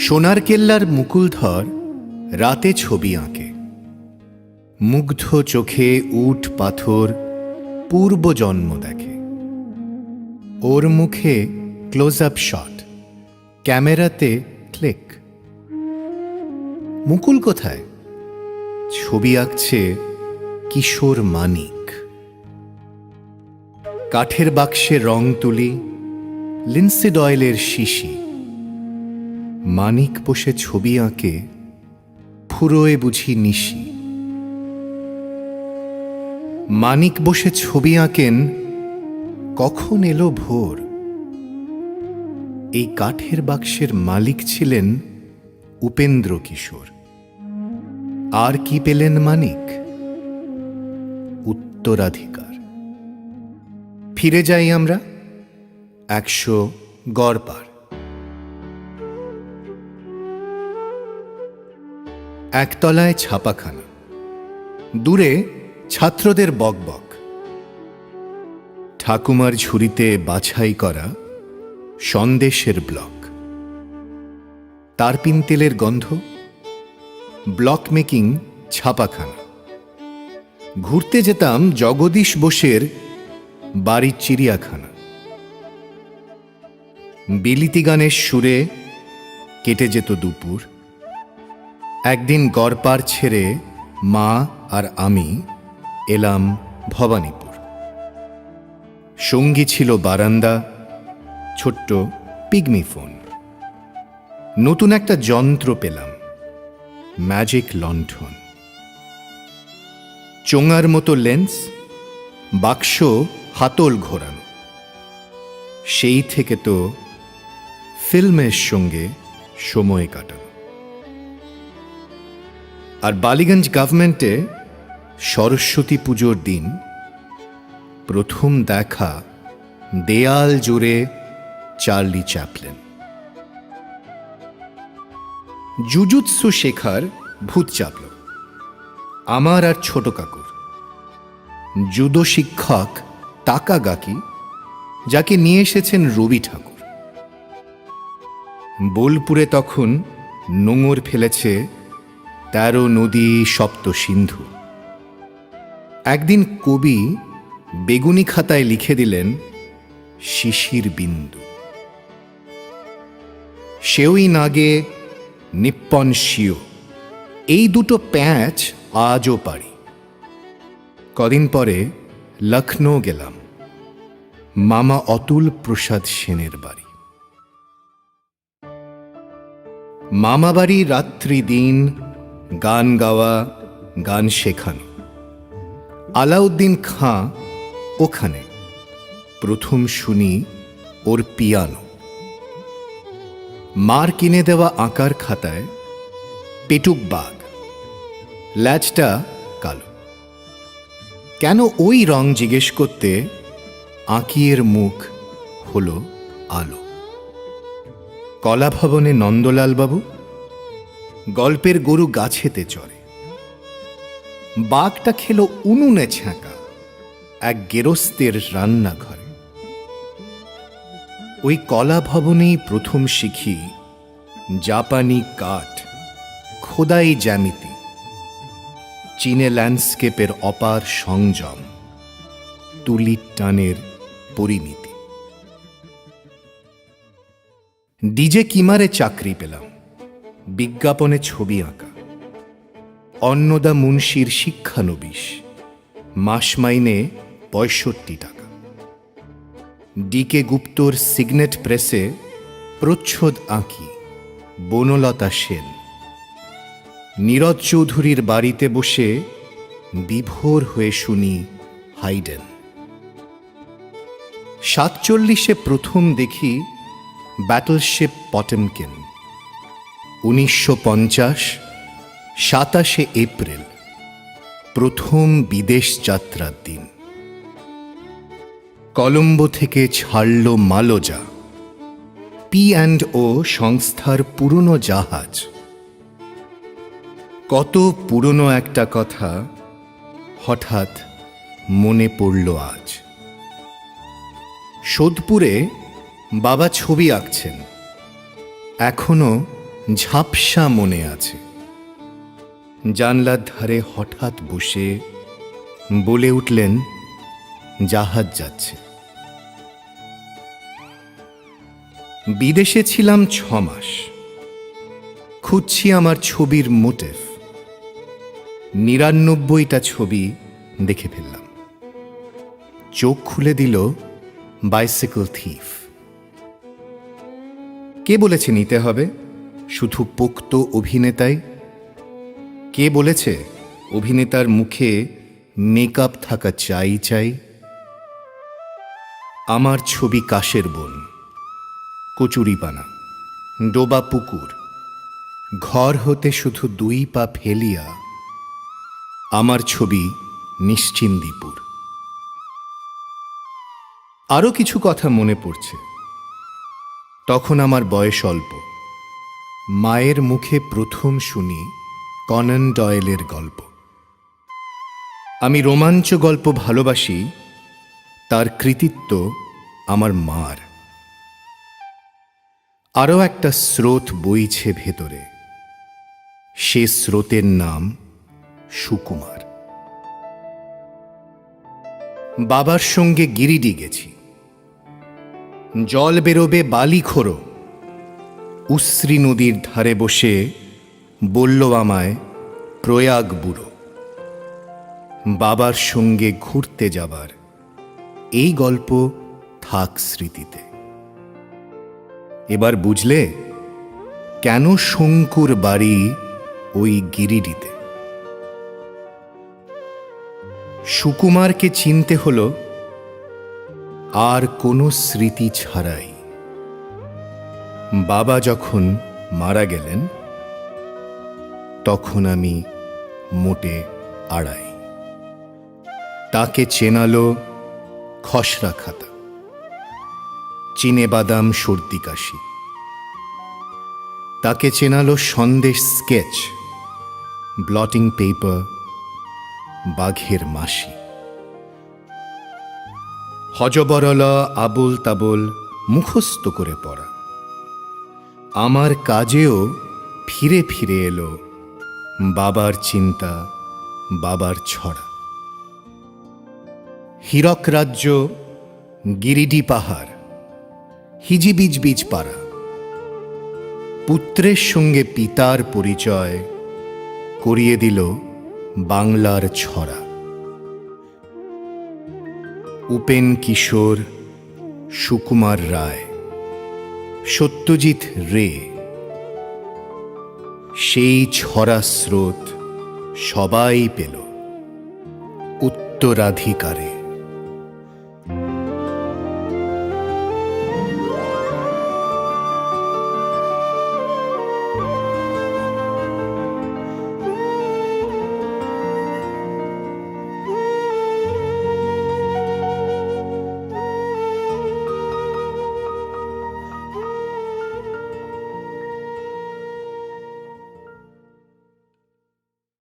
সোনার কেল্লার মুকুলধর রাতে ছবি আঁকে, মুগ্ধ চোখে উট পাথর পূর্বজন্ম দেখে। ওর মুখে ক্লোজ আপ শট, ক্যামেরাতে ক্লিক। মুকুল কোথায়? ছবি আঁকছে কিশোর মানিক। কাঠের বাক্সে রং তুলি, লিন্সিড অয়েলের শিশি। মানিক বসে ছবি আঁকে, ফুরোয় বুঝি নিশি। মানিক বসে ছবি আঁকেন, কখন এলো ভোর। এই কাঠের বাক্সের মালিক ছিলেন উপেন্দ্র কিশোর। আর কি পেলেন মানিক? উত্তরাধিকার। ফিরে যাই আমরা 100 গড়পার। একতলায় ছাপাখানা, দূরে ছাত্রদের বকবক। ঠাকুমার ঝুড়িতে বাছাই করা সন্দেশের ব্লক, তারপিন তেলের গন্ধ। ব্লক মেকিং ছাপাখানা। ঘুরতে যেতাম জগদীশ বোসের বাড়ির চিড়িয়াখানা। বিলিতি গানের সুরে কেটে যেত দুপুর। একদিন গড়পার ছেড়ে মা আর আমি এলাম ভবানীপুর। সঙ্গী ছিল বারান্দা, ছোট্ট পিগমি ফোন। নতুন একটা যন্ত্র পেলাম, ম্যাজিক লণ্ঠন। চোঙার মতো লেন্স, বাক্স হাতল ঘোরানো। সেই থেকে তো ফিল্মের সঙ্গে সময় কাটানো। আর বালিগঞ্জ গভর্নমেন্টে সরস্বতী পুজোর দিন প্রথম দেখা দেয়াল জুড়ে চার্লি চ্যাপলিন। জুজুৎসু শেখার ভূত চাপল আমার আর ছোট কাকুর। জুদো শিক্ষক তাকাগাকি, যাকে নিয়ে এসেছেন রবি ঠাকুর। বোলপুরে তখন নোঙর ফেলেছে 13 নদী সপ্ত সিন্ধু। একদিন কবি বেগুনি খাতায় লিখে দিলেন শিশির বিন্দু। সেওই নাগে, নিপ্পন শিও, এই দুটো প্যাঁচ আজও পারি। কদিন পরে লখনৌ গেলাম, মামা অতুল প্রসাদ সেনের বাড়ি। মামা বাড়ি রাত্রি দিন গান গাওয়া, গান শেখানো। আলাউদ্দিন খাঁ ওখানে প্রথম শুনি ওর পিয়ানো। মার কিনে দেওয়া আঁকার খাতায় পেটুক বাঘ, ল্যাজটা কালো। কেন ওই রং জিজ্ঞেস করতে আঁকিয়ের মুখ হলো আলো। কলাভবনে নন্দলাল বাবু, গল্পের গরু গাছেতে চড়ে। বাঘটা খেলো উনুনে ছ্যাঁকা এক গেরস্তের রান্নাঘরে। ওই কলাভবনেই প্রথম শিখি জাপানি কাঠ, খোদাই জ্যামিতি, চীনে ল্যান্ডস্কেপের অপার সংযম, তুলির টানের পরিণীতি। ডিজে কিমারে চাকরি পেলাম, বিজ্ঞাপনে ছবি আঁকা। অন্নদা মুন্সির শিক্ষানবিশ, মাস মাইনে 65 টাকা। ডিকে গুপ্তর সিগনেট প্রেসে প্রচ্ছদ আঁকি, বনলতা সেন। নীরজ চৌধুরীর বাড়িতে বসে বিভোর হয়ে শুনি হাইডেন। 47-এ প্রথম দেখি ব্যাটলশিপ পটেমকিন। 1950 27 এপ্রিল প্রথম বিদেশ যাত্রার দিন। কলম্বো থেকে ছাড়ল মালোজা, P&O সংস্থার পুরনো জাহাজ। কত পুরনো একটা কথা হঠাৎ মনে পড়ল আজ। সোদপুরে বাবা ছবি আঁকছেন, এখনো ঝাপসা মনে আছে। জানলার ধারে হঠাৎ বসে বলে উঠলেন, জাহাজ যাচ্ছে। বিদেশে ছিলাম 6 মাস, খুঁজছি আমার ছবির মোটিভ। 99টা ছবি দেখে ফেললাম। চোখ খুলে দিল বাইসাইকেল থিফ। কে বলেছে নিতে হবে শুধু পোক্ত অভিনেতাই? কে বলেছে অভিনেতার মুখে মেকআপ থাকা চাই চাই? আমার ছবি কাশের বন, কচুরিপানা, ডোবা পুকুর, ঘর হতে শুধু 2 পা ফেলিয়া। আমার ছবি নিশ্চিন্দিপুর। আরো কিছু কথা মনে পড়ছে। তখন আমার বয়স অল্প। মায়ের মুখে প্রথম শুনি কনন ডয়েলের গল্প। আমি রোমাঞ্চ গল্প ভালোবাসি, তার কৃতিত্ব আমার মার। আরো একটা স্রোত বইছে ভেতরে, সে স্রোতের নাম সুকুমার। বাবার সঙ্গে গিরিডি গেছি। জল বেরোবে বালি খোঁড়ো। উশ্রী নদীর ধারে বসে বলল আমায় প্রয়াগ বুড়ো। বাবার সঙ্গে ঘুরতে যাবার এই গল্প থাক স্মৃতিতে। এবার বুঝলে কেন শঙ্কুর বাড়ি ওই গিরিডিতে। সুকুমারকে চিনতে হলো আর কোনো স্মৃতি ছাড়াই। বাবা যখন মারা গেলেন তখন আমি মোটে আড়াই। তাকে চেনালো খসড়া খাতা, চিনে বাদাম, সর্দি কাশি। তাকে চেনালো সন্দেশ স্কেচ, ব্লটিং পেপার, বাঘের মাসি। হজবরলা আবোল তাবোল মুখস্থ করে পড়া। আমার কাজেও ফিরে ফিরে এলো বাবার চিন্তা, বাবার ছড়া। হীরক রাজ্য, গিরিডি পাহাড়, হিজিবিজবিজ পাড়া। পুত্রের সঙ্গে পিতার পরিচয় করিয়ে দিল বাংলার ছড়া। উপেন কিশোর, সুকুমার রায়, সত্যজিৎ রে, সেই ছড়া স্রোত সবাই পেল উত্তরাধিকারে।